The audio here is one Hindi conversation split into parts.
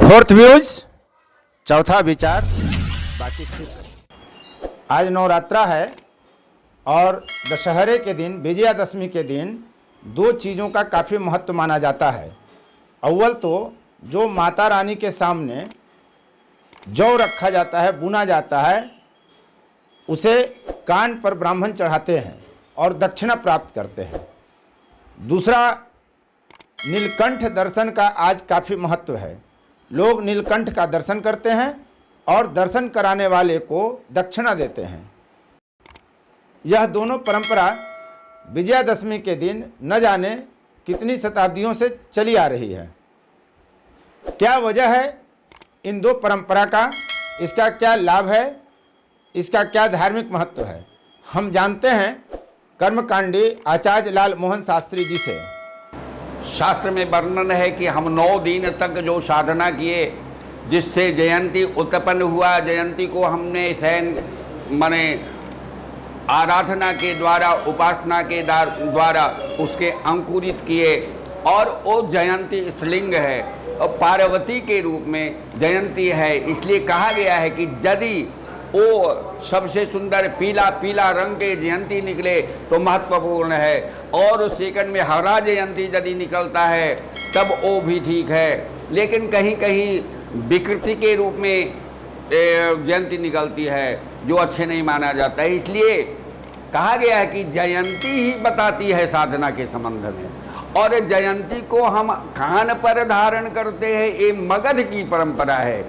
फोर्थ व्यूज, चौथा विचार। बाकी ठीक। आज नवरात्रा है और दशहरे के दिन, विजयादशमी के दिन दो चीज़ों का काफ़ी महत्व माना जाता है। अव्वल तो जो माता रानी के सामने जौ रखा जाता है, बुना जाता है, उसे कान पर ब्राह्मण चढ़ाते हैं और दक्षिणा प्राप्त करते हैं। दूसरा, नीलकंठ दर्शन का आज काफ़ी महत्व है। लोग नीलकंठ का दर्शन करते हैं और दर्शन कराने वाले को दक्षिणा देते हैं। यह दोनों परंपरा विजयादशमी के दिन न जाने कितनी शताब्दियों से चली आ रही है। क्या वजह है इन दो परंपरा का, इसका क्या लाभ है, इसका क्या धार्मिक महत्व है, हम जानते हैं कर्मकांडी आचार्य लाल मोहन शास्त्री जी से। शास्त्र में वर्णन है कि हम 9 दिन तक जो साधना किए, जिससे जयंती उत्पन्न हुआ, जयंती को हमने माने आराधना के द्वारा, उपासना के द्वारा उसके अंकुरित किए, और वो जयंती स्त्रीलिंग है और पार्वती के रूप में जयंती है। इसलिए कहा गया है कि यदि वो सबसे सुंदर पीला पीला रंग के जयंती निकले तो महत्वपूर्ण है, और सेकंड में हरा जयंती यदि निकलता है तब वो भी ठीक है। लेकिन कहीं कहीं विकृति के रूप में जयंती निकलती है जो अच्छे नहीं माना जाता है। इसलिए कहा गया है कि जयंती ही बताती है साधना के संबंध में, और जयंती को हम कान पर धारण करते हैं। ये मगध की परंपरा है।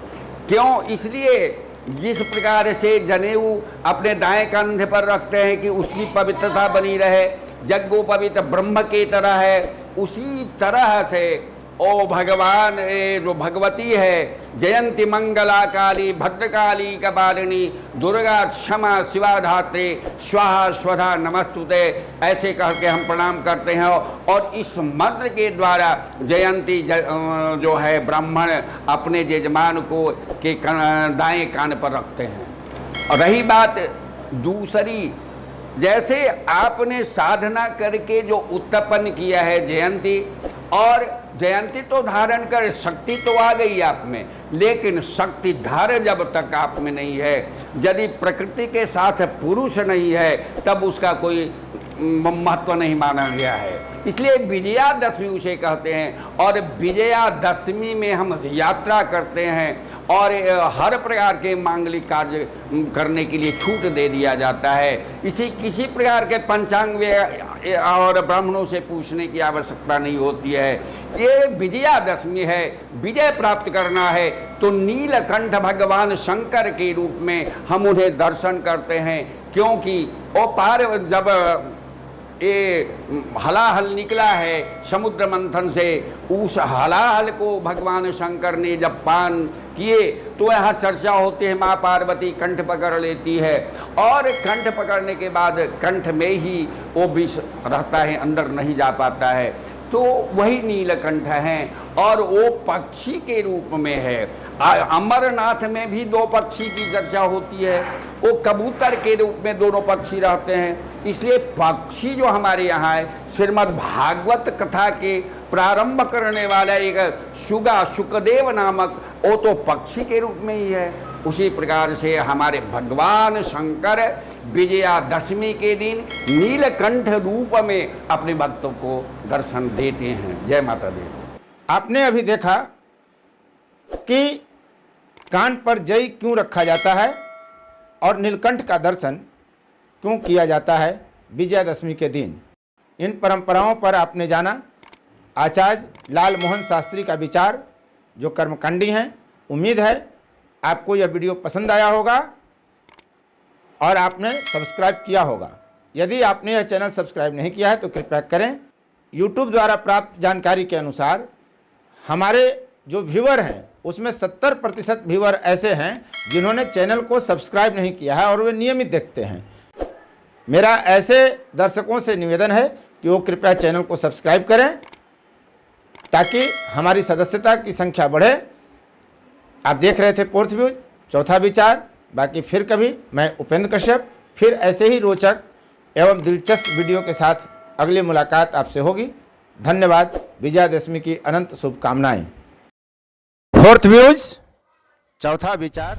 क्यों? इसलिए जिस प्रकार से जनेऊ अपने दाएं कंधे पर रखते हैं कि उसकी पवित्रता बनी रहे, यज्ञोपवीत ब्रह्म की तरह है, उसी तरह से ओ भगवान जो भगवती है, जयंती मंगला काली भद्रकाली कपालिनी दुर्गा क्षमा शिवा धात्री स्वाहा स्वधा नमस्तुते, ऐसे कह के हम प्रणाम करते हैं। और इस मंत्र के द्वारा जयंती जो है ब्राह्मण अपने यजमान को के दाएं कान पर रखते हैं। और रही बात दूसरी, जैसे आपने साधना करके जो उत्पन्न किया है जयंती, और जयंती तो धारण कर शक्ति तो आ गई आप में, लेकिन शक्ति धार जब तक आप में नहीं है, यदि प्रकृति के साथ पुरुष नहीं है, तब उसका कोई महत्व नहीं माना गया है। इसलिए विजयादशमी उसे कहते हैं, और विजयादशमी में हम यात्रा करते हैं और हर प्रकार के मांगलिक कार्य करने के लिए छूट दे दिया जाता है। इसी किसी प्रकार के पंचांग और ब्राह्मणों से पूछने की आवश्यकता नहीं होती है। ये विजयादशमी है, विजय प्राप्त करना है, तो नीलकंठ भगवान शंकर के रूप में हम उन्हें दर्शन करते हैं। क्योंकि वो पार जब ये हलाहल निकला है समुद्र मंथन से, उस हलाहल को भगवान शंकर ने जब पान किए तो यहाँ चर्चा होती है, माँ पार्वती कंठ पकड़ लेती है, और कंठ पकड़ने के बाद कंठ में ही वो विष रहता है, अंदर नहीं जा पाता है, तो वही नीलकंठ हैं। और वो पक्षी के रूप में है। अमरनाथ में भी 2 पक्षी की चर्चा होती है, वो कबूतर के रूप में दोनों पक्षी रहते हैं। इसलिए पक्षी जो हमारे यहाँ है, श्रीमद् भागवत कथा के प्रारंभ करने वाला एक शुगा शुकदेव नामक, वो तो पक्षी के रूप में ही है। उसी प्रकार से हमारे भगवान शंकर विजयादशमी के दिन नीलकंठ रूप में अपने भक्तों को दर्शन देते हैं। जय माता दी। आपने अभी देखा कि कान पर जय क्यों रखा जाता है और नीलकंठ का दर्शन क्यों किया जाता है विजयादशमी के दिन। इन परंपराओं पर आपने जाना आचार्य लाल मोहन शास्त्री का विचार, जो कर्मकांडी हैं। उम्मीद है आपको यह वीडियो पसंद आया होगा और आपने सब्सक्राइब किया होगा। यदि आपने यह चैनल सब्सक्राइब नहीं किया है तो कृपया करें। यूट्यूब द्वारा प्राप्त जानकारी के अनुसार हमारे जो व्यूअर हैं उसमें 70% व्यूअर ऐसे हैं जिन्होंने चैनल को सब्सक्राइब नहीं किया है और वे नियमित देखते हैं। मेरा ऐसे दर्शकों से निवेदन है कि वो कृपया चैनल को सब्सक्राइब करें ताकि हमारी सदस्यता की संख्या बढ़े। आप देख रहे थे फोर्थ व्यूज, चौथा विचार। बाकी फिर कभी मैं उपेंद्र कश्यप फिर ऐसे ही रोचक एवं दिलचस्प वीडियो के साथ अगली मुलाकात आपसे होगी। धन्यवाद। विजयादशमी की अनंत शुभकामनाएं। फोर्थ व्यूज, चौथा विचार।